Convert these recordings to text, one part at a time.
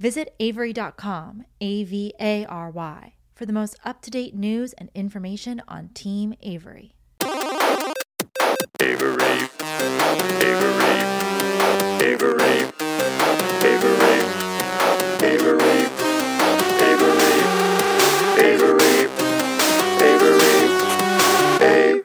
Visit Avery.com, Avary, for the most up-to-date news and information on Team Avery. Avery, Avery, Avery, Avery, Avery, Avery, Avery, Avery,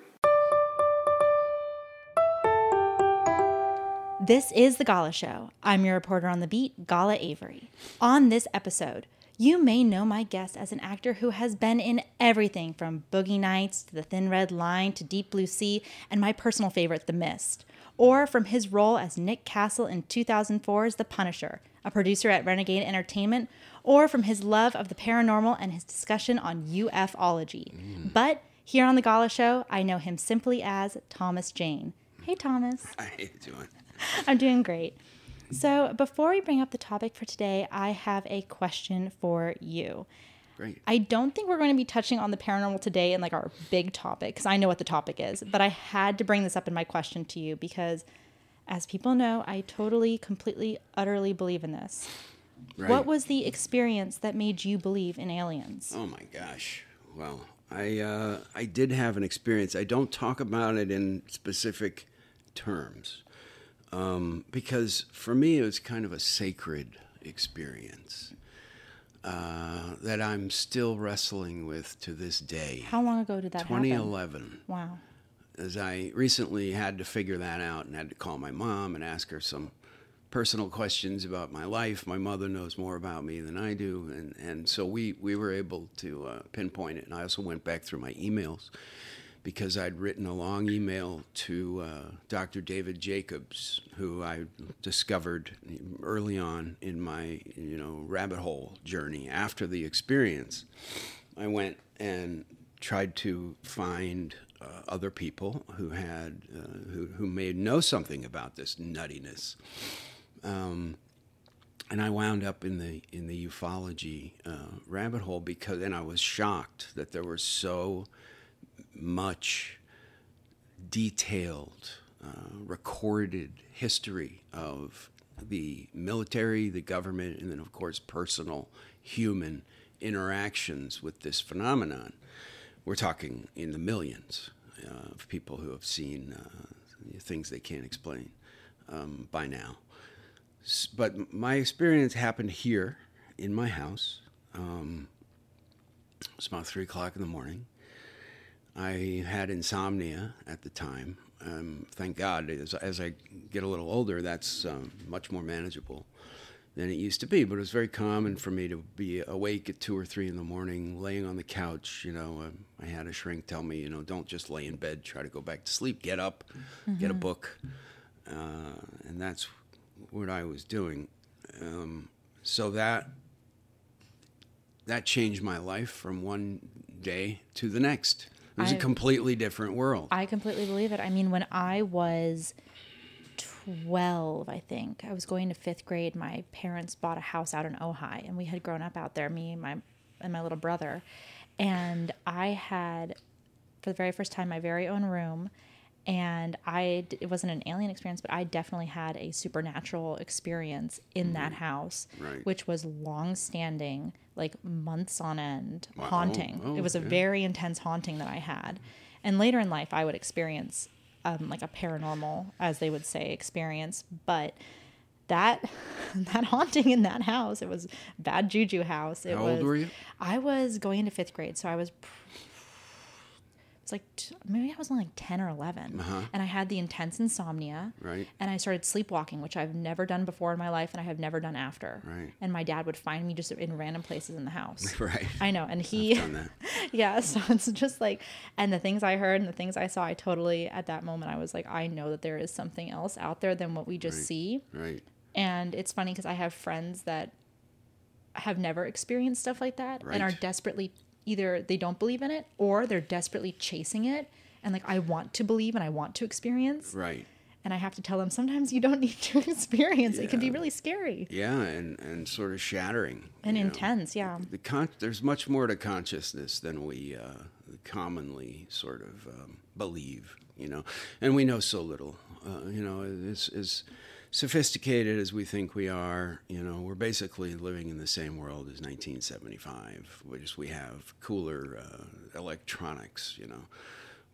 This is The Gala Show. I'm your reporter on the beat, Gala Avery. On this episode, you may know my guest as an actor who has been in everything from Boogie Nights to The Thin Red Line to Deep Blue Sea and my personal favorite, The Mist. Or from his role as Nick Castle in 2004's The Punisher, a producer at Renegade Entertainment, or from his love of the paranormal and his discussion on ufology. But here on The Gala Show, I know him simply as Thomas Jane. Hey, Thomas. How you doing? I'm doing great. So before we bring up the topic for today, I have a question for you. Great. I don't think we're going to be touching on the paranormal today in like our big topic, because I know what the topic is, but I had to bring this up in my question to you because, as people know, I totally, completely, utterly believe in this. Right. What was the experience that made you believe in aliens? Oh my gosh. Well, I did have an experience. I don't talk about it in specific terms. Because for me, it was kind of a sacred experience that I'm still wrestling with to this day. How long ago did that happen? 2011. Wow. As I recently had to figure that out and had to call my mom and ask her some personal questions about my life. My mother knows more about me than I do. And so we were able to pinpoint it. And I also went back through my emails, because I'd written a long email to Dr. David Jacobs, who I discovered early on in my rabbit hole journey after the experience. I went and tried to find other people who had who may know something about this nuttiness, and I wound up in the ufology rabbit hole and I was shocked that there were so much detailed, recorded history of the military, the government, and then, of course, personal human interactions with this phenomenon. We're talking in the millions of people who have seen things they can't explain by now. But my experience happened here in my house. It was about 3 o'clock in the morning. I had insomnia at the time. Thank God, as I get a little older, that's much more manageable than it used to be. But it was very common for me to be awake at 2 or 3 in the morning, laying on the couch. I had a shrink tell me, don't just lay in bed, try to go back to sleep. Get up, get a book. And that's what I was doing. So that changed my life from one day to the next. It was a completely different world. I completely believe it. I mean, when I was 12, I think, I was going to 5th grade. My parents bought a house out in Ojai, and we had grown up out there, me and my little brother. And I had, for the very first time, my very own room. And it wasn't an alien experience, but I definitely had a supernatural experience in that house, Right. which was long-standing, like months on end, Wow. haunting. Oh, it was a very intense haunting that I had. And later in life, I would experience like a paranormal, as they would say, experience. But that haunting in that house, it was bad juju house. How old were you? I was going into 5th grade, so I was... It's like maybe I was only like 10 or 11, and I had the intense insomnia, Right. and I started sleepwalking, which I've never done before in my life, and I have never done after. Right. And my dad would find me just in random places in the house. Right. I know, and I've done that. yeah. So it's just like, and the things I heard and the things I saw, I totally at that moment I was like, I know that there is something else out there than what we just Right. see. Right. And it's funny because I have friends that have never experienced stuff like that and are Right. desperately. Either they don't believe in it or they're desperately chasing it. And like, I want to believe and I want to experience. Right. And I have to tell them sometimes you don't need to experience. It can be Yeah. really scary. Yeah, and sort of shattering. And you know. intense, yeah. There's much more to consciousness than we commonly sort of believe, And we know so little. As sophisticated as we think we are, we're basically living in the same world as 1975. We have cooler electronics.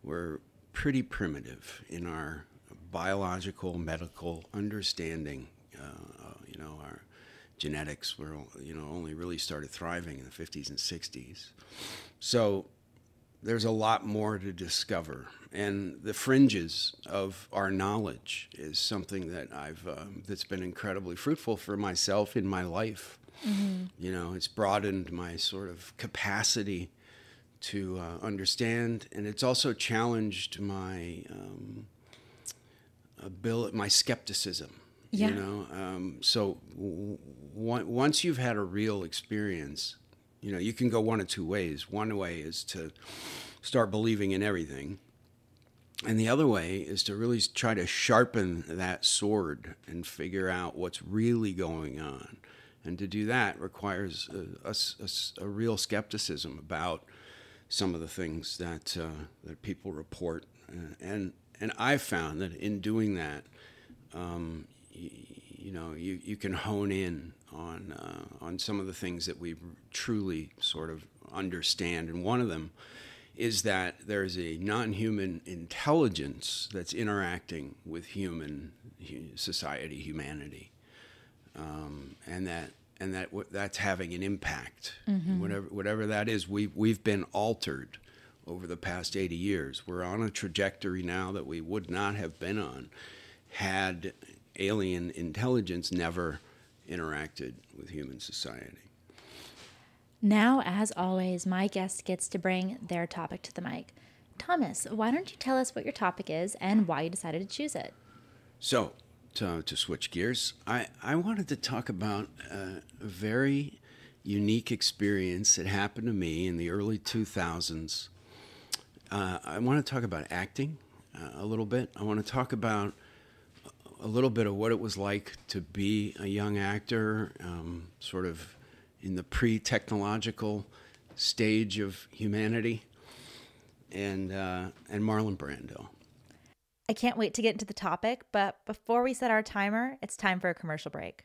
We're pretty primitive in our biological, medical understanding. Our genetics were, only really started thriving in the 50s and 60s. So there's a lot more to discover. And the fringes of our knowledge is something that that's been incredibly fruitful for myself in my life. Mm-hmm. It's broadened my sort of capacity to understand, and it's also challenged my my skepticism. Yeah. So once you've had a real experience, you can go one of two ways. One way is to start believing in everything, and the other way is to really try to sharpen that sword and figure out what's really going on. And to do that requires a real skepticism about some of the things that people report. And I've found that in doing that, you can hone in on some of the things that we truly sort of understand. And one of them is that there's a non-human intelligence that's interacting with human society, humanity, and that's having an impact. Mm-hmm. Whatever that is, we've been altered over the past 80 years. We're on a trajectory now that we would not have been on had alien intelligence never interacted with human society. Now, as always, my guest gets to bring their topic to the mic. Thomas, why don't you tell us what your topic is and why you decided to choose it? So, to switch gears, I wanted to talk about a very unique experience that happened to me in the early 2000s. I want to talk about acting a little bit. I want to talk about a little bit of what it was like to be a young actor, sort of in the pre-technological stage of humanity, and Marlon Brando. I can't wait to get into the topic, but before we set our timer, it's time for a commercial break.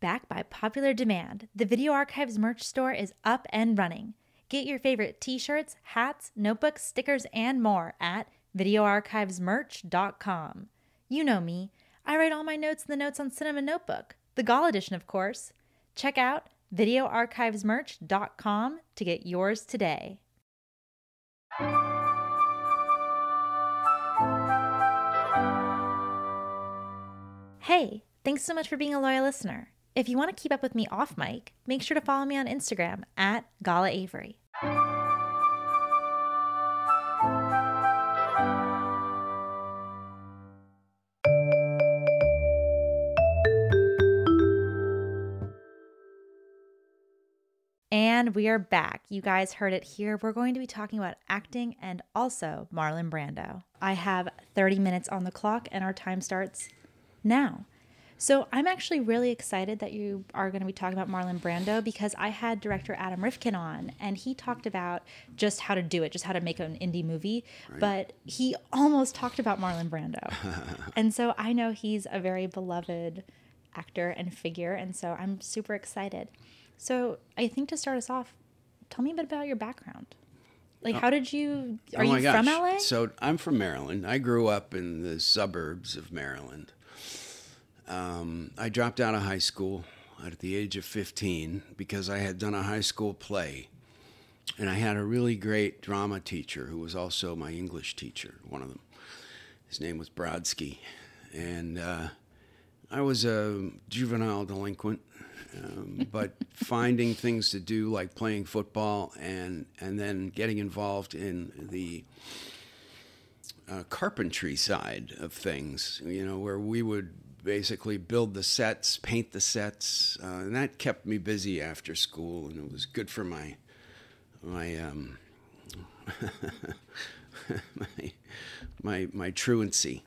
Back by popular demand, the Video Archives merch store is up and running. Get your favorite t-shirts, hats, notebooks, stickers, and more at videoarchivesmerch.com. You know me. I write all my notes in the Notes on Cinema notebook, the Gall edition, of course. Check out videoarchivesmerch.com to get yours today. Hey, thanks so much for being a loyal listener. If you want to keep up with me off mic, make sure to follow me on Instagram at Gala Avery. And we are back. You guys heard it here. We're going to be talking about acting and also Marlon Brando. I have 30 minutes on the clock and our time starts now. So I'm actually really excited that you are going to be talking about Marlon Brando because I had director Adam Rifkin on and he talked about just how to do it, just how to make an indie movie, right. But he almost talked about Marlon Brando. And so I know he's a very beloved actor and figure, and so I'm super excited. So I think to start us off, tell me a bit about your background. Like, how did you, are you from LA? So I'm from Maryland. I grew up in the suburbs of Maryland. I dropped out of high school at the age of 15 because I had done a high school play. And I had a really great drama teacher who was also my English teacher, one of them. His name was Brodsky. And I was a juvenile delinquent. But finding things to do like playing football and then getting involved in the carpentry side of things, where we would basically build the sets, paint the sets, and that kept me busy after school, and it was good for my my truancy.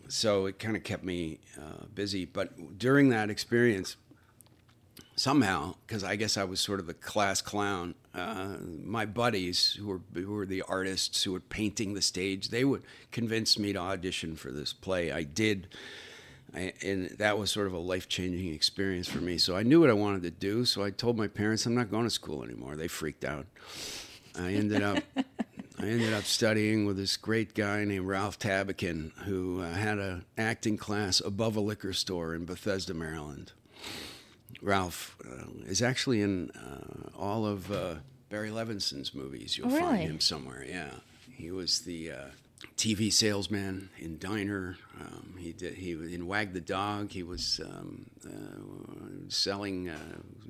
So it kind of kept me busy. But during that experience, somehow, because I guess I was sort of the class clown, my buddies who were the artists who were painting the stage, they would convince me to audition for this play. I did, and that was sort of a life-changing experience for me. So I knew what I wanted to do, so I told my parents I'm not going to school anymore. They freaked out. I ended up studying with this great guy named Ralph Tabakin, who had an acting class above a liquor store in Bethesda, Maryland. Ralph is actually in all of Barry Levinson's movies. You'll find him somewhere. Yeah, he was the TV salesman in Diner. He was in Wag the Dog. He was selling.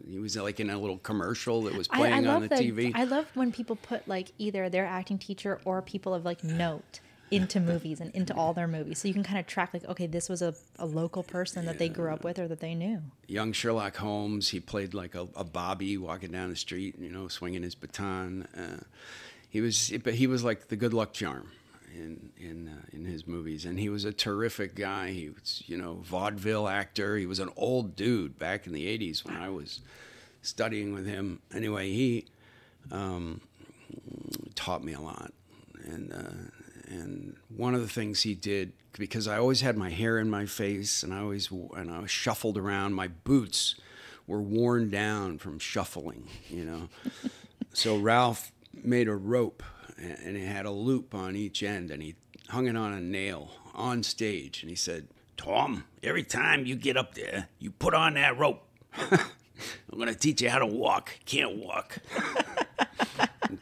He was like in a little commercial that was playing on the TV. I love when people put like either their acting teacher or people of like note into movies and into all their movies. So you can kind of track like, okay, this was a local person that they grew up with or that they knew. Young Sherlock Holmes, he played like a Bobby walking down the street, swinging his baton. He was like the good luck charm in his movies. And he was a terrific guy. He was, vaudeville actor. He was an old dude back in the 80s when I was studying with him. Anyway, he taught me a lot. And one of the things he did, because I always had my hair in my face and I was shuffled around, my boots were worn down from shuffling, So Ralph made a rope and it had a loop on each end and he hung it on a nail on stage and he said, "Tom, every time you get up there, you put on that rope. I'm going to teach you how to walk. Can't walk.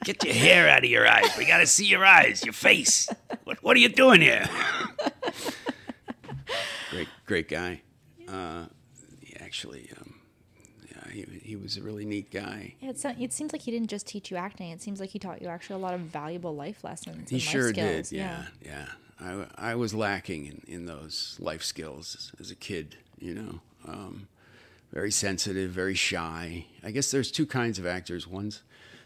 Get your hair out of your eyes. We got to see your eyes, your face. What are you doing here?" Great guy. He was a really neat guy. Yeah, it seems like he didn't just teach you acting. It seems like he taught you actually a lot of valuable life lessons. He and sure life skills. did. Yeah. I was lacking in those life skills as a kid. Very sensitive, very shy. I guess there's two kinds of actors. One's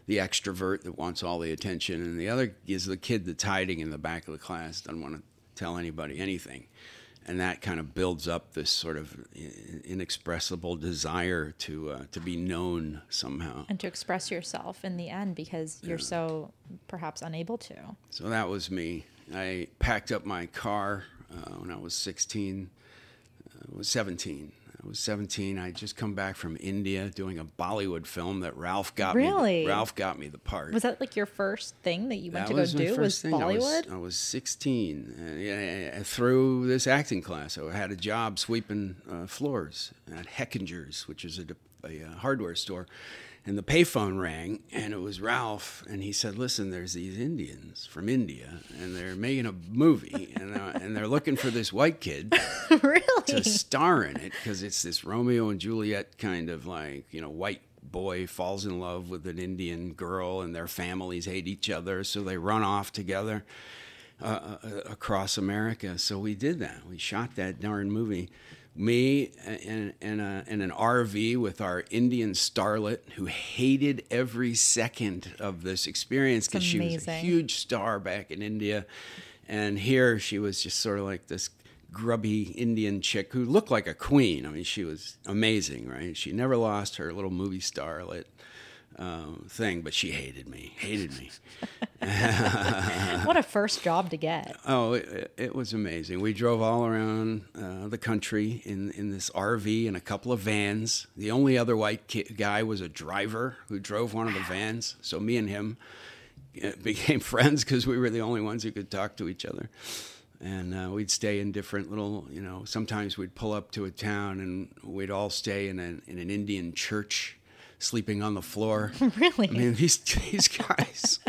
the extrovert that wants all the attention, and the other is the kid that's hiding in the back of the class, doesn't want to tell anybody anything. And that kind of builds up this sort of inexpressible desire to be known somehow. And to express yourself in the end because you're so perhaps unable to. So that was me. I packed up my car when I was 17. I was 17. I'd just come back from India doing a Bollywood film that Ralph got me. Really? Ralph got me the part. Was that like your first thing that you went to go do? Was Bollywood? I was 16. And through this acting class, I had a job sweeping floors at Heckinger's, which is a hardware store. And the payphone rang, and it was Ralph, and he said, "Listen, there's these Indians from India, and they're making a movie, and they're looking for this white kid Really? to star in it, because it's this Romeo and Juliet kind of like, white boy falls in love with an Indian girl, and their families hate each other, so they run off together across America." So we did that. We shot that darn movie. Me in an RV with our Indian starlet who hated every second of this experience because she was a huge star back in India. And here she was just sort of like this grubby Indian chick who looked like a queen. I mean, she was amazing, right? She never lost her little movie starlet thing, but she hated me. What a first job to get. Oh, it was amazing. We drove all around the country in this RV and a couple of vans. The only other white guy was a driver who drove one of the vans. So me and him became friends because we were the only ones who could talk to each other. And we'd stay in different little, sometimes we'd pull up to a town and we'd all stay in an Indian church, sleeping on the floor. Really? I mean, these guys,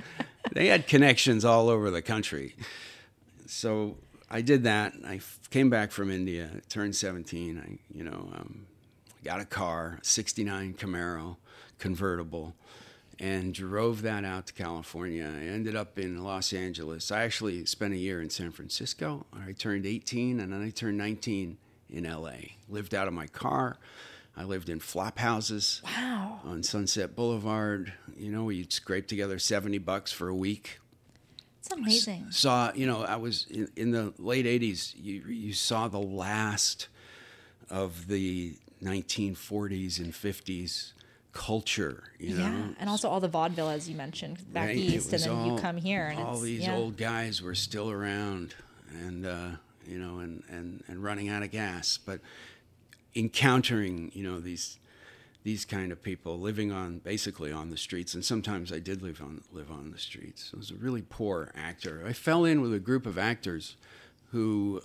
they had connections all over the country. So I did that. I came back from India, turned 17. I got a car, 69 Camaro convertible, and drove that out to California. I ended up in Los Angeles. I actually spent a year in San Francisco. I turned 18, and then I turned 19 in L.A. Lived out of my car. I lived in flop houses. Wow. On Sunset Boulevard. We'd scrape together $70 for a week. It's amazing. I was in the late 80s, you saw the last of the 1940s and 50s culture, you know. Yeah, and also all the vaudeville, as you mentioned, back Right? east, and It then was you come here, and all it's, these yeah. old guys were still around, and you know, and running out of gas, but encountering, you know, these kind of people living on basically on the streets, and sometimes I did live on the streets. I was a really poor actor. I fell in with a group of actors who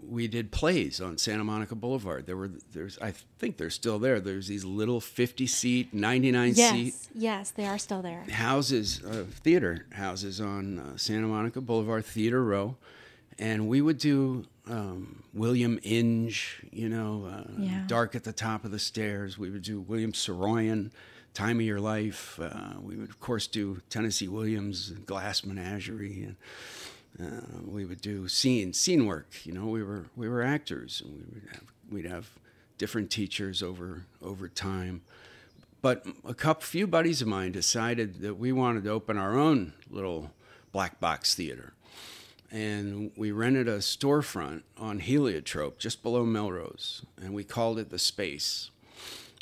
we did plays on Santa Monica Boulevard. There's I think they're still there. There's these little 50-seat, 99-seat Yes, they are still there. houses, theater houses on Santa Monica Boulevard, Theater Row, and we would do William Inge, you know, Yeah. Dark at the Top of the Stairs. We would do William Saroyan, Time of Your Life. We would, of course, do Tennessee Williams, Glass Menagerie, and we would do scene work. You know, we were actors, and we'd have different teachers over time. But few buddies of mine decided that we wanted to open our own little black box theater. And we rented a storefront on Heliotrope, just below Melrose, and we called it The Space.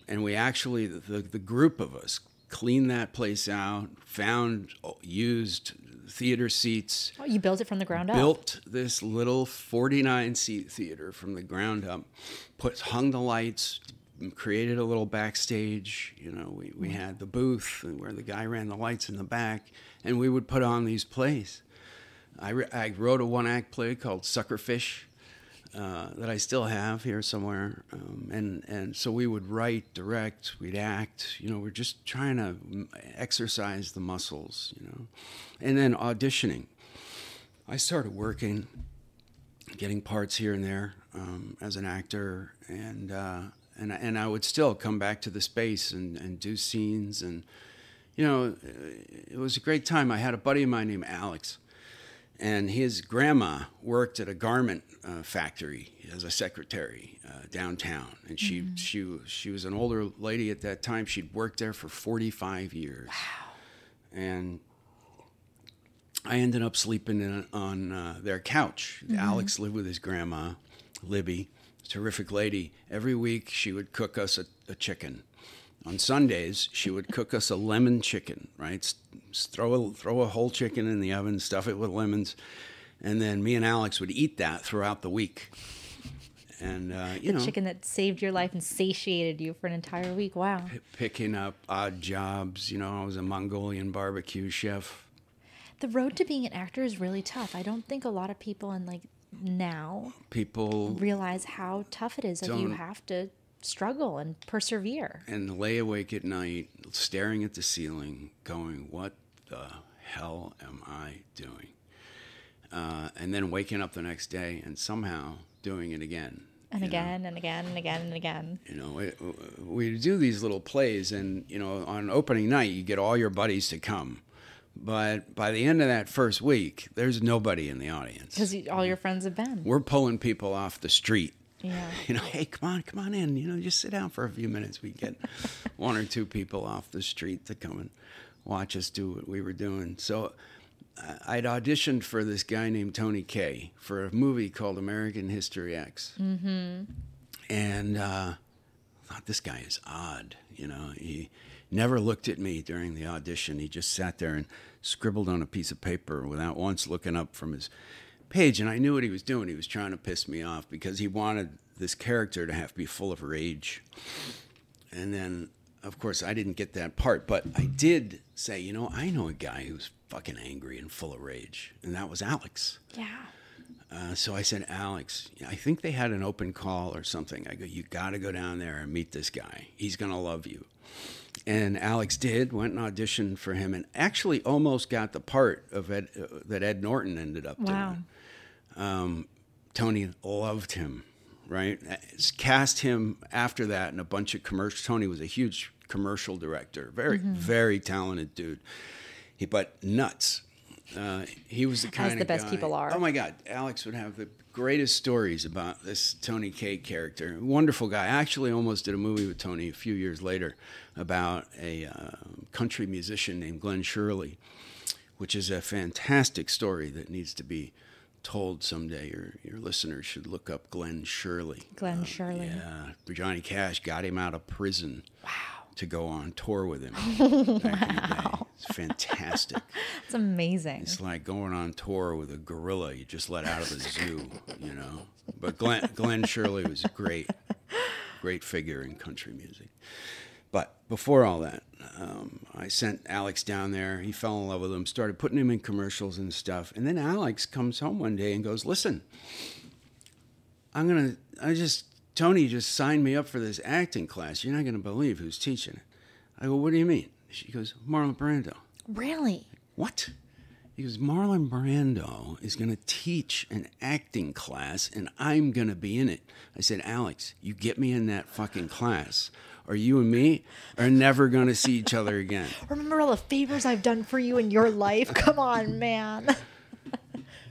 And we actually, the group of us, cleaned that place out, found used theater seats. Oh, you built it from the ground up. Built this little 49-seat theater from the ground up, hung the lights, created a little backstage. You know, we had the booth where the guy ran the lights in the back, and we would put on these plays. I wrote a one-act play called Suckerfish that I still have here somewhere, and so we would write, direct, we'd act. You know, we're just trying to exercise the muscles. You know, and then auditioning. I started working, getting parts here and there as an actor, and I would still come back to the Space and do scenes, and you know, it was a great time. I had a buddy of mine named Alex. And his grandma worked at a garment factory as a secretary downtown, and she was an older lady at that time. She'd worked there for 45 years. Wow! And I ended up sleeping on their couch. Alex lived with his grandma, Libby, terrific lady. Every week she would cook us a chicken. On Sundays, she would cook us a lemon chicken, right? Throw a whole chicken in the oven, stuff it with lemons, and then me and Alex would eat that throughout the week. And you know, chicken that saved your life and satiated you for an entire week. Wow. Picking up odd jobs. You know, I was a Mongolian barbecue chef. The road to being an actor is really tough. I don't think a lot of people now realize how tough it is. Like you have to struggle and persevere. And lay awake at night, staring at the ceiling, going, what the hell am I doing? And then waking up the next day and somehow doing it again. And again, and again, and again, and again. You know, we do these little plays, and, you know, on opening night, you get all your buddies to come. But by the end of that first week, there's nobody in the audience. Because all your friends have been. We're pulling people off the street. Yeah. You know, hey, come on in. You know, just sit down for a few minutes. We get one or two people off the street to come and watch us do what we were doing. So I'd auditioned for this guy named Tony Kaye for a movie called American History X. Mm-hmm. And I thought, this guy is odd. You know, he never looked at me during the audition. He just sat there and scribbled on a piece of paper without once looking up from his page, and I knew what he was doing. He was trying to piss me off because he wanted this character to be full of rage. And then, of course, I didn't get that part, but I did say, you know, I know a guy who's fucking angry and full of rage, and that was Alex. Yeah. So I said, Alex, I think they had an open call or something. I go, you got to go down there and meet this guy. He's going to love you. And Alex went and auditioned for him, and actually almost got the part of that Ed Norton ended up doing. Tony loved him, right? Cast him after that in a bunch of commercials. Tony was a huge commercial director, very talented dude. But nuts. He was the kind of guy. As the best people are. Oh my God, Alex would have the greatest stories about this Tony Kaye character. Wonderful guy. I actually almost did a movie with Tony a few years later about a country musician named Glenn Shirley, which is a fantastic story that needs to be told someday your listeners should look up Glenn Shirley. Glenn Shirley. Yeah, Johnny Cash got him out of prison. Wow. To go on tour with him. Back in the day. It's fantastic. It's amazing. It's like going on tour with a gorilla you just let out of the zoo, you know. But Glenn Shirley was a great figure in country music. But before all that, I sent Alex down there. He fell in love with him, started putting him in commercials and stuff. And then Alex comes home one day and goes, listen, Tony just signed me up for this acting class. You're not going to believe who's teaching it. I go, what do you mean? She goes, Marlon Brando. Really? What? He goes, Marlon Brando is going to teach an acting class, and I'm going to be in it. I said, Alex, you get me in that fucking class, or you and me are never going to see each other again. Remember all the favors I've done for you in your life? Come on, man.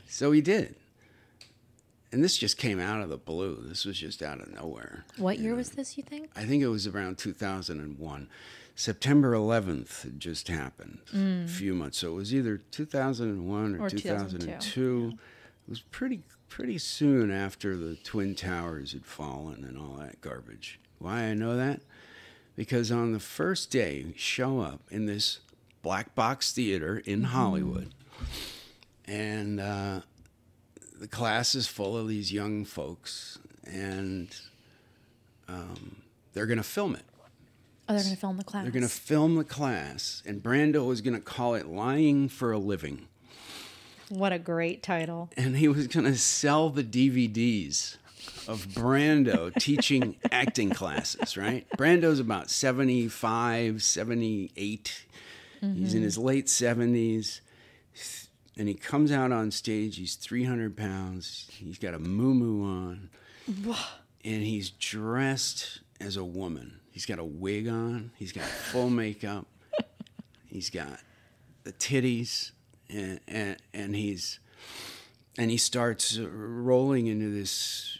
So he did. And this just came out of the blue. This was just out of nowhere. What year was this, you think? I think it was around 2001. September 11th had just happened a few months. So it was either 2001 or 2002. Yeah. It was pretty soon after the Twin Towers had fallen and all that garbage. Why I know that? Because on the first day, we show up in this black box theater in Hollywood. And the class is full of these young folks, and they're going to film it. Oh, they're going to film the class. They're going to film the class, and Brando was going to call it Lying for a Living. What a great title. And he was going to sell the DVDs of Brando teaching acting classes, right? Brando's about 75, 78. He's in his late 70s. And he comes out on stage, he's 300 pounds, he's got a muumuu on, and he's dressed as a woman. He's got a wig on, he's got full makeup, he's got the titties, and he starts rolling into this,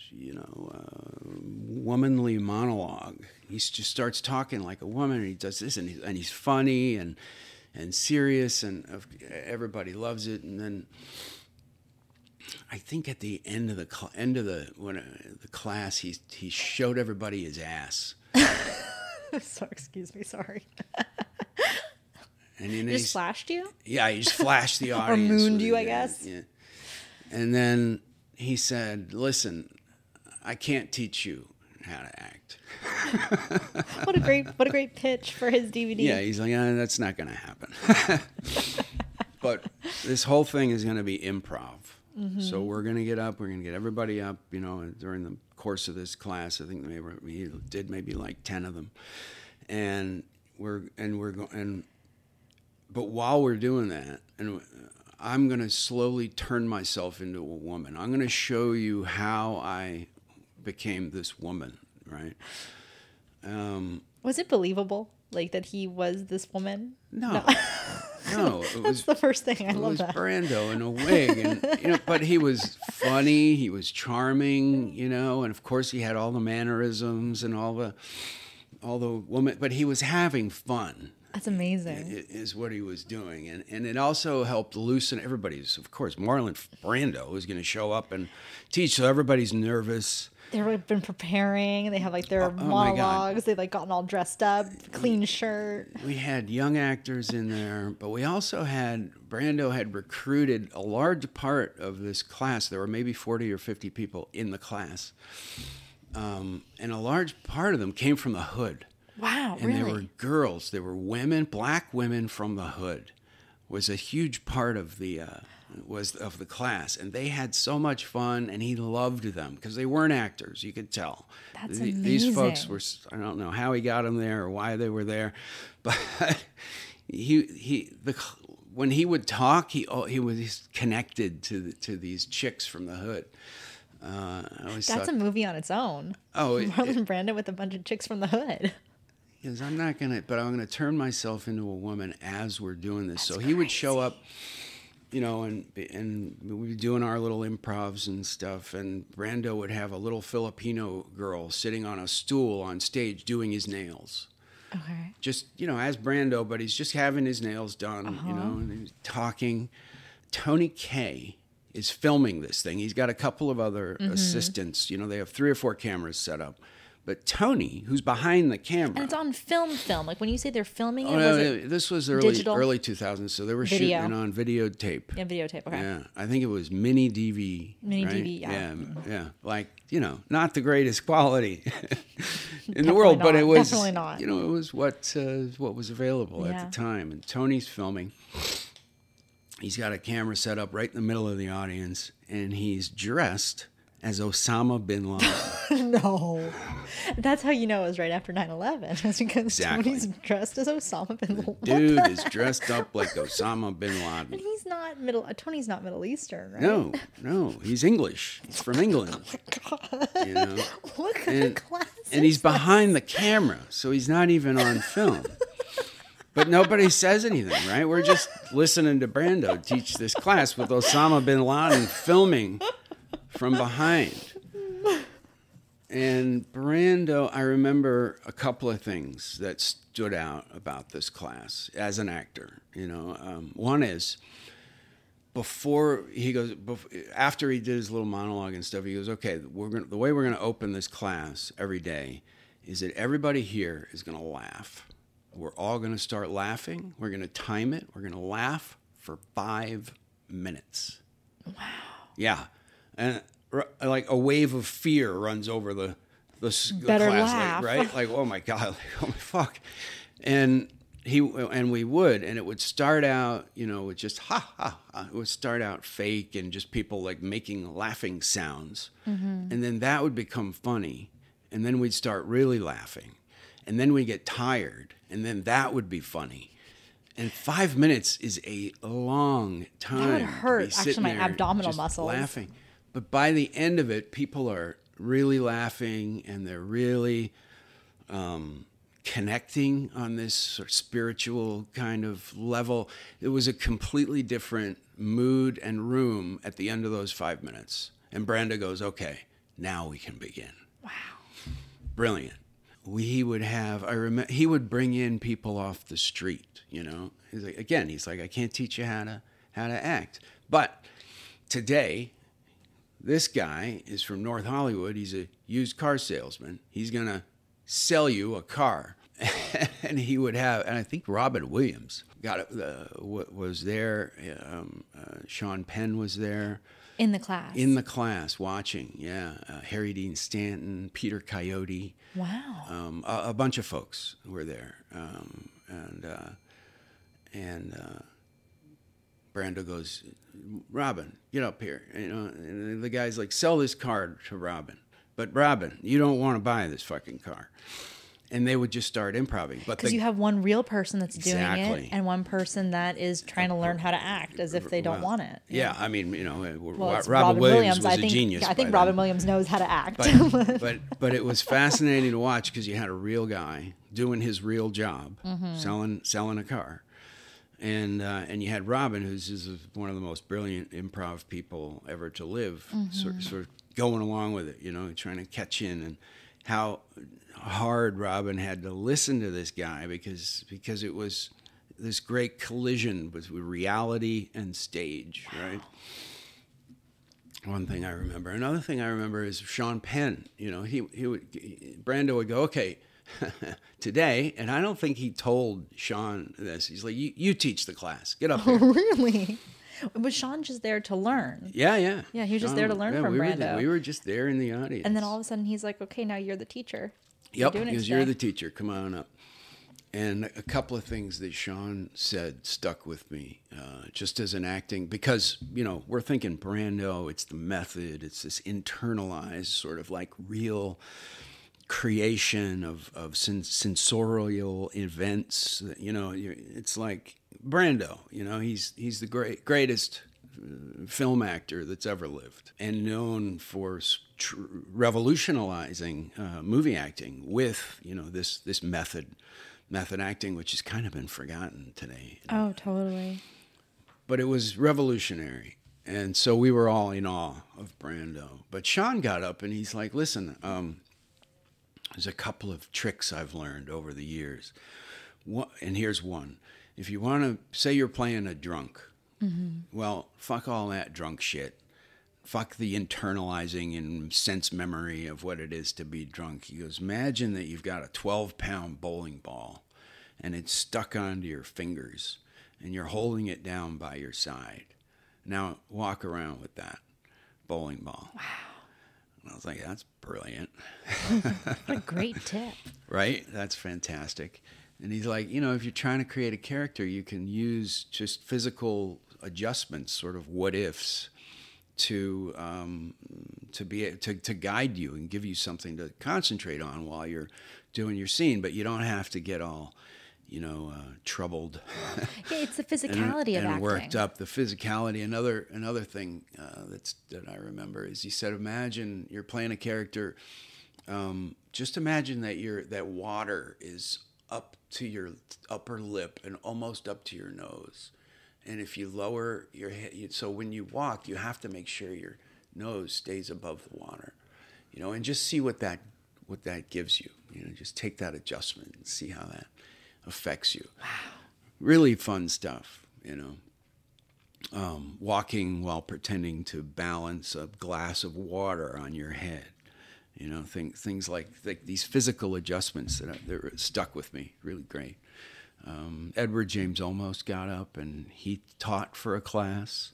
womanly monologue. He just starts talking like a woman, and he does this, and he's funny, and serious, and everybody loves it. And then I think at the end of the class, he showed everybody his ass. So, excuse me, sorry. And he just flashed you? Yeah, he just flashed the audience. Or mooned you, I guess. Yeah. And then he said, "Listen, I can't teach you how to act." What a great pitch for his DVD. Yeah, he's like, that's not going to happen. But this whole thing is going to be improv. So we're going to get up. We're going to get everybody up. During the course of this class, I think he did maybe like 10 of them, and we're going. But while we're doing that, and I'm going to slowly turn myself into a woman. I'm going to show you how I became this woman, right? Was it believable, like that he was this woman? No. That's the first thing. I love that. It was Brando in a wig, and but he was funny. He was charming, and of course he had all the mannerisms and all the woman. But he was having fun. That's amazing. Is what he was doing, and it also helped loosen everybody's. Of course, Marlon Brando was going to show up and teach, so everybody's nervous. They've been preparing. They have like their monologues. They've like gotten all dressed up, clean shirt. We had young actors in there, but we also Brando had recruited a large part of this class. There were maybe 40 or 50 people in the class. And a large part of them came from the hood. Wow, and really? They were girls. They were women, black women from the hood. Was a huge part of the class, and they had so much fun, and he loved them because they weren't actors. You could tell. That's amazing. These folks were. I don't know how he got them there or why they were there, but when he would talk, he was connected to these chicks from the hood. That's a movie on its own. Oh, Marlon Brando with a bunch of chicks from the hood. Because I'm gonna turn myself into a woman as we're doing this. That's so he would crazy. show up, and we'd be doing our little improvs and stuff, and Brando would have a little Filipino girl sitting on a stool on stage doing his nails. Okay. Just, as Brando, but he's just having his nails done, and he was talking. Tony Kaye is filming this thing. He's got a couple of other assistants. You know, they have 3 or 4 cameras set up. But Tony, who's behind the camera, And it's on film. Like when you say they're filming it, oh, was no, it this was digital? early 2000s, so they were Video. shooting on videotape. Yeah, videotape. Okay. Yeah, I think it was mini DV. Mini right? DV, yeah. Yeah. Like, you know, not the greatest quality in the Definitely world, but not. it was, Definitely not. you know, it was what was available Yeah. at the time. And Tony's filming. He's got a camera set up right in the middle of the audience, and he's dressed as Osama bin Laden. No. That's how you know it was right after 9/11. It's because Exactly. Tony's dressed as Osama bin Laden. Dude is dressed up like Osama bin Laden. And he's not Tony's not Middle Eastern, right? No, he's English. He's from England. You know, What kind of class and he's is that? behind the camera, so he's not even on film. But nobody says anything, right? We're just listening to Brando teach this class with Osama bin Laden filming from behind. And Brando, I remember a couple of things that stood out about this class as an actor. You know, one is after he did his little monologue and stuff, he goes, okay, the way we're gonna open this class every day is that everybody here is gonna laugh. We're all gonna start laughing. We're gonna time it. We're gonna laugh for 5 minutes. Wow. Yeah, and like a wave of fear runs over the Better class, laugh. like, right? Like, oh my God, like, oh my fuck, and we would, and it would start out, you know, with just ha ha ha. It would start out fake and just people like making laughing sounds, and then that would become funny, and then we'd start really laughing, and then we'd get tired, and then that would be funny. And 5 minutes is a long time. That would to hurt, be sitting actually, my there abdominal just muscles. laughing. But by the end of it, people are really laughing and they're really connecting on this sort of spiritual kind of level. It was a completely different mood and room at the end of those 5 minutes. And Brando goes, okay, now we can begin. Wow. Brilliant. He would bring in people off the street, you know. He's like, I can't teach you how to act. But today, this guy is from North Hollywood. He's a used car salesman. He's going to sell you a car. And he would have, and I think Robin Williams was there. Sean Penn was there. In the class. In the class, watching, yeah. Harry Dean Stanton, Peter Coyote. Wow. A bunch of folks were there. And Brando goes, Robin, get up here. You know, and the guy's like, sell this car to Robin. But Robin, you don't want to buy this fucking car. And they would just start improvising. Because you have one real person that's doing Exactly. it and one person that is trying to learn how to act as if they don't want it. Yeah, I mean, you know, Well, it's Robin Williams was I a think, genius. I think by Robin then. Williams knows how to act. But it was fascinating to watch because you had a real guy doing his real job, selling a car, and you had Robin, who's one of the most brilliant improv people ever to live, sort of going along with it, you know, trying to catch in, and how hard Robin had to listen to this guy because it was this great collision with reality and stage, right? One thing I remember. Another thing I remember is Sean Penn. You know, Brando would go, okay, today, and I don't think he told Sean this. He's like, you teach the class. Get up here. Really? Was Sean just there to learn? Yeah. Yeah, he was just there to learn from Brando. We were just there in the audience. And then all of a sudden he's like, okay, now you're the teacher. Yep, You're doing it because today. you're the teacher. Come on up. And a couple of things that Sean said stuck with me, just as an acting, because, you know, we're thinking Brando, it's the method, it's this internalized sort of like real creation of sensorial events. You know, it's like Brando, you know, he's the greatest film actor that's ever lived, and known for revolutionizing movie acting with, you know, this method acting, which has kind of been forgotten today. Oh, totally. But it was revolutionary, and so we were all in awe of Brando. But Sean got up and he's like, listen, there's a couple of tricks I've learned over the years. And here's one. If you want to say you're playing a drunk, well, fuck all that drunk shit. fuck the internalizing and sense memory of what it is to be drunk. He goes, imagine that you've got a 12-pound bowling ball and it's stuck onto your fingers and you're holding it down by your side. Now walk around with that bowling ball. Wow. And I was like, that's brilliant. What a great tip. Right? That's fantastic. And he's like, you know, if you're trying to create a character, you can use just physical adjustments, sort of what ifs, to guide you and give you something to concentrate on while you're doing your scene. But you don't have to get all, troubled. Yeah, it's the physicality of and acting. Worked up. The physicality. Another thing that I remember is he said, imagine you're playing a character. Just imagine that water is up to your upper lip and almost up to your nose. And if you lower your head, so when you walk, you have to make sure your nose stays above the water, and just see what that gives you. Just take that adjustment and see how that affects you. Wow. Really fun stuff, walking while pretending to balance a glass of water on your head. Things like these physical adjustments that stuck with me. Really great. Edward James Olmos got up and he taught for a class.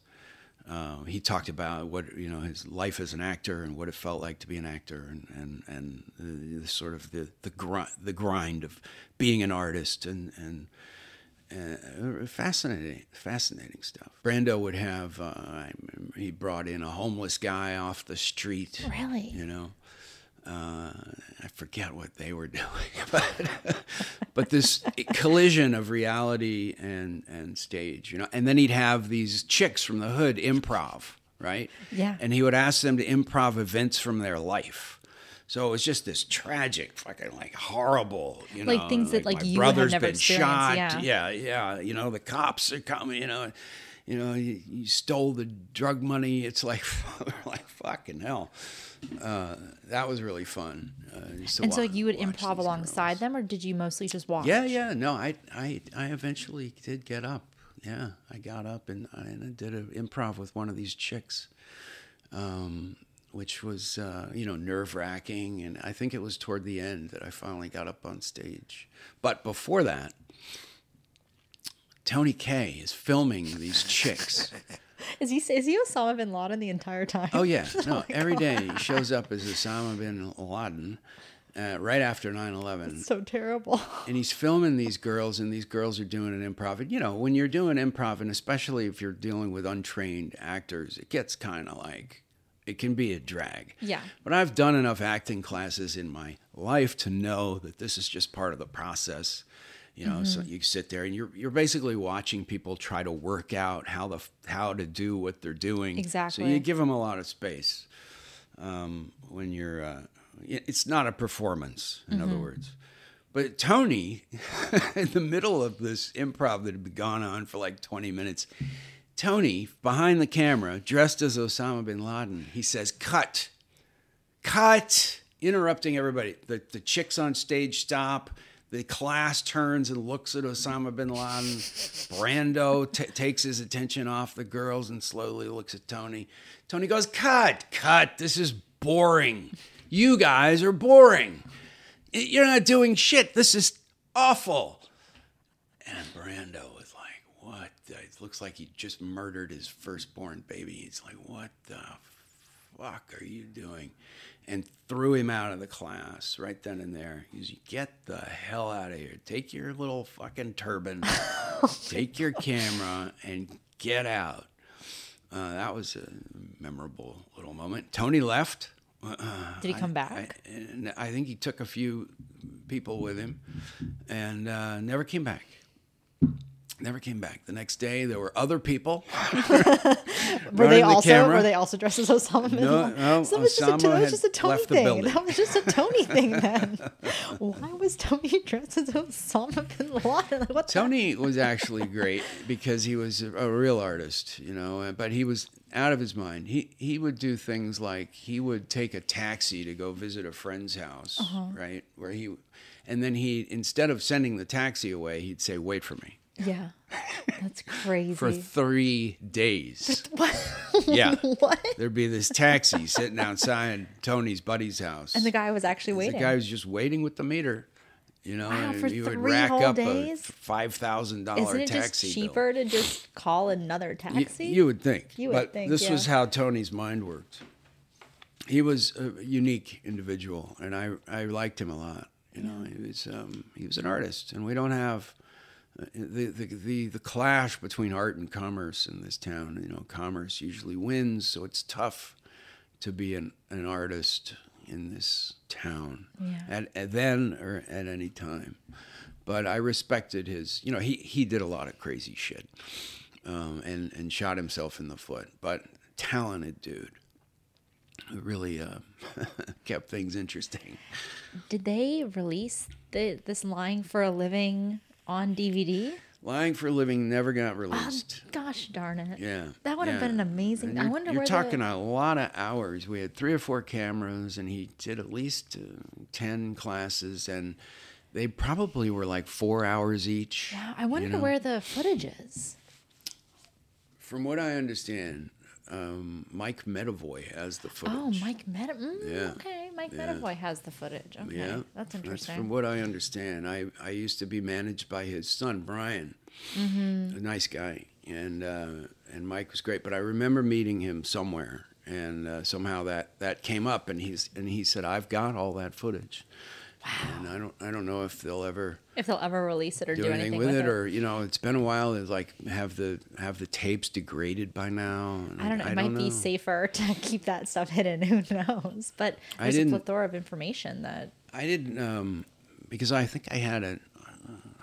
He talked about what his life as an actor and what it felt like to be an actor, and the sort of the grind of being an artist, and fascinating stuff. Brando would have he brought in a homeless guy off the street. Really? I forget what they were doing, but this collision of reality and stage, and then he'd have these chicks from the hood improv, right? Yeah. And he would ask them to improv events from their life. So it was just this tragic, fucking horrible, like things that my you brother's had never been experienced. shot. Yeah. The cops are coming. You stole the drug money. It's like fucking hell. That was really fun. And so you would improv alongside them, or did you mostly just watch? Yeah. No, I eventually did get up. Yeah, I got up and I did an improv with one of these chicks, which was nerve-wracking. And I think it was toward the end that I finally got up on stage. But before that, Tony Kaye is filming these chicks. Is he Osama bin Laden the entire time? Oh, yeah. No, every day he shows up as Osama bin Laden right after 9/11. It's so terrible. And he's filming these girls, and these girls are doing an improv. And, when you're doing improv, and especially if you're dealing with untrained actors, it gets kind of it can be a drag. Yeah. But I've done enough acting classes in my life to know that this is just part of the process. So you sit there and you're basically watching people try to work out how to do what they're doing. Exactly. So you give them a lot of space when you're. It's not a performance, in other words. But Tony, in the middle of this improv that had gone on for 20 minutes, Tony behind the camera, dressed as Osama bin Laden, he says, "Cut, interrupting everybody. The chicks on stage stop. The class turns and looks at Osama bin Laden. Brando takes his attention off the girls and slowly looks at Tony. Tony goes, cut. This is boring. You guys are boring. You're not doing shit. This is awful." And Brando was like, what? It looks like he just murdered his firstborn baby. He's like, what the fuck are you doing? And threw him out of the class right then and there. He goes, get the hell out of here. Take your little fucking turban, take your camera, and get out. That was a memorable little moment. Tony left. Did he come back? I think he took a few people with him and never came back. Never came back. The next day, there were other people. Were they also dressed as Osama bin Laden? No, So that was just a Tony left the thing. building. That was just a Tony thing then. Why was Tony dressed as Osama bin Laden? What the- Tony was actually great because he was a real artist, but he was out of his mind. He would do things like he would take a taxi to go visit a friend's house, right? And then instead of sending the taxi away, he'd say, "Wait for me." Yeah. That's crazy. for 3 days. What? Yeah. What? There'd be this taxi sitting outside Tony's buddy's house. And the guy was actually waiting. The guy was just waiting with the meter. You know, Wow, and for you would 3 rack whole up days? a $5,000 Isn't it taxi just bill. cheaper to just call another taxi? You would think. You would but think, this yeah. was how Tony's mind worked. He was a unique individual, and I liked him a lot. You know, he was an artist, and we don't have the clash between art and commerce in this town. You know, commerce usually wins, so it's tough to be an artist in this town at then or at any time. But I respected his, you know, he did a lot of crazy shit and shot himself in the foot, but talented dude. It really kept things interesting. Did they release this Lying for a Living on DVD? Lying for a Living never got released. Gosh darn it. Yeah. That would have been an amazing. And I wonder you're where talking a lot of hours. We had 3 or 4 cameras, and he did at least 10 classes, and they probably were like 4 hours each. Wow, I wonder where the footage is. From what I understand, Mike Medavoy has the footage. Oh, Mike Yeah. Okay, Mike Medavoy has the footage. Okay, Yeah, that's interesting. That's from what I understand. I used to be managed by his son Brian, a nice guy, and Mike was great. But I remember meeting him somewhere, and somehow that came up, and he said, "I've got all that footage." Wow. And I don't know if they'll ever release it or do anything with it, or it's been a while. It's like have the tapes degraded by now. I don't know. It might be safer to keep that stuff hidden. Who knows? But there's a plethora of information that I didn't because I think I had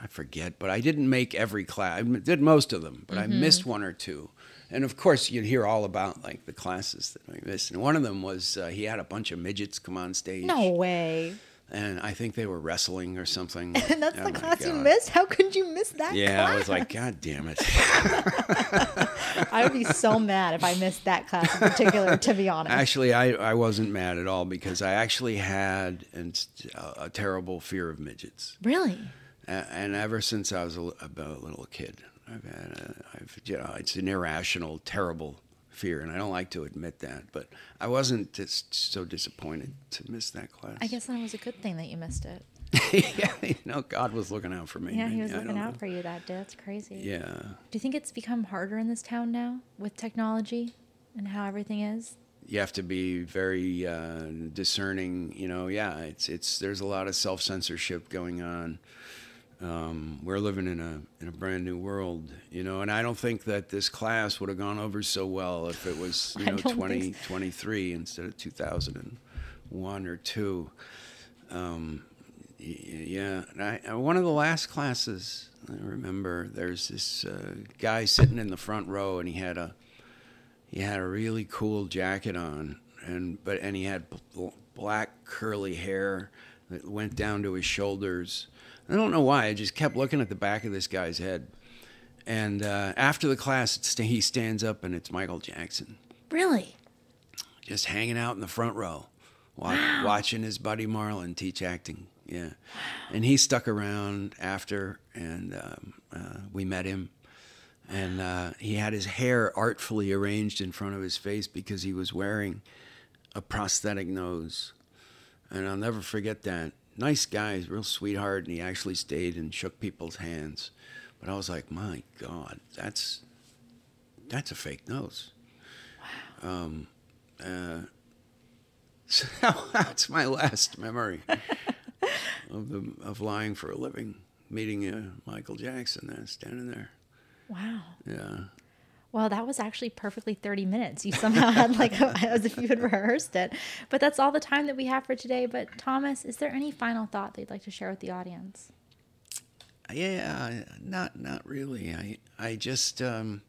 I forget, but I didn't make every class. I did most of them, but I missed 1 or 2. And of course, you'd hear all about like the classes that I missed. And one of them was he had a bunch of midgets come on stage. No way. And I think they were wrestling or something. And that's the class you missed? How could you miss that class? class? I was like, God damn it. I would be so mad if I missed that class in particular, to be honest. Actually, I wasn't mad at all because I actually had a terrible fear of midgets. Really? And ever since I was a little kid, it's an irrational, terrible fear, and I don't like to admit that, but I wasn't just so disappointed to miss that class. I guess that was a good thing that you missed it. Yeah, God was looking out for me. Yeah, he was looking out for you that day. That's crazy. Yeah. Do you think it's become harder in this town now with technology and how everything is? You have to be very discerning. There's a lot of self-censorship going on. We're living in a brand new world, and I don't think that this class would have gone over so well if it was 2023 instead of 2001 or 2. Yeah, and one of the last classes I remember, there's this guy sitting in the front row, and he had a really cool jacket on, and he had black curly hair that went down to his shoulders. I don't know why. I just kept looking at the back of this guy's head. And after the class, he stands up, and it's Michael Jackson. Really? Just hanging out in the front row, watching his buddy Marlon teach acting. Yeah. And he stuck around after, and we met him. And he had his hair artfully arranged in front of his face because he was wearing a prosthetic nose. And I'll never forget that. Nice guy, real sweetheart, and he actually stayed and shook people's hands. But I was like, my God, that's a fake nose. Wow. So that's my last memory of lying for a living, meeting Michael Jackson there, standing there. Wow. Yeah. Well, that was actually perfectly 30 minutes. You somehow had as if you had rehearsed it. But that's all the time that we have for today. But Thomas, is there any final thought that you'd like to share with the audience? Yeah, not really. I just I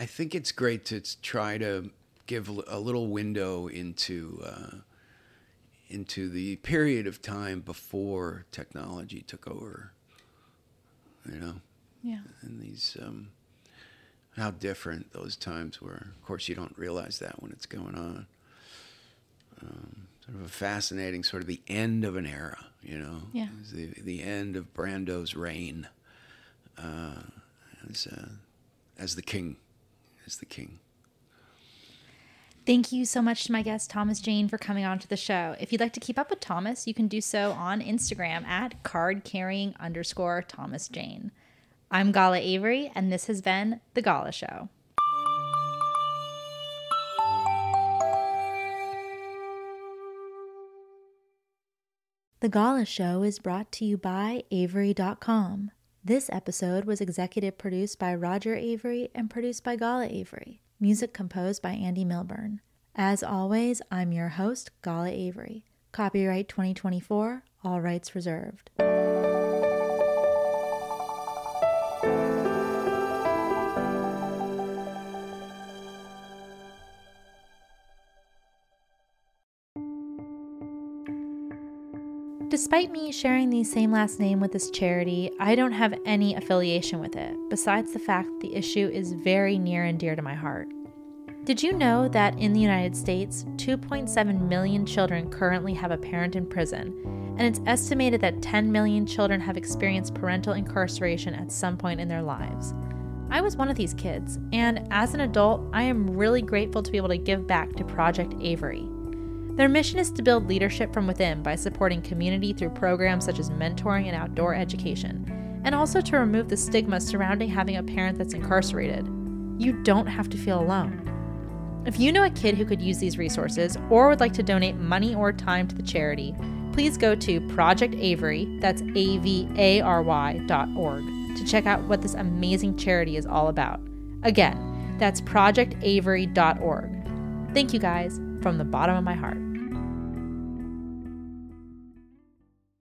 think it's great to try to give a little window into the period of time before technology took over. Yeah. And these how different those times were. Of course, you don't realize that when it's going on. Sort of a fascinating, sort of the end of an era, Yeah. It was the end of Brando's reign as the king. As the king. Thank you so much to my guest, Thomas Jane, for coming on to the show. If you'd like to keep up with Thomas, you can do so on Instagram at cardcarrying_Thomas Jane. I'm Gala Avery, and this has been The Gala Show. The Gala Show is brought to you by Avery.com. This episode was executive produced by Roger Avery and produced by Gala Avery. Music composed by Andy Milburn. As always, I'm your host, Gala Avery. Copyright 2024, all rights reserved. Despite me sharing the same last name with this charity, I don't have any affiliation with it, besides the fact that the issue is very near and dear to my heart. Did you know that in the United States, 2.7 million children currently have a parent in prison, and it's estimated that 10 million children have experienced parental incarceration at some point in their lives? I was one of these kids, and as an adult, I am really grateful to be able to give back to Project Avery. Their mission is to build leadership from within by supporting community through programs such as mentoring and outdoor education, and also to remove the stigma surrounding having a parent that's incarcerated. You don't have to feel alone. If you know a kid who could use these resources or would like to donate money or time to the charity, please go to Project Avery, that's AVARY.org, to check out what this amazing charity is all about. Again, that's projectavery.org. Thank you guys from the bottom of my heart.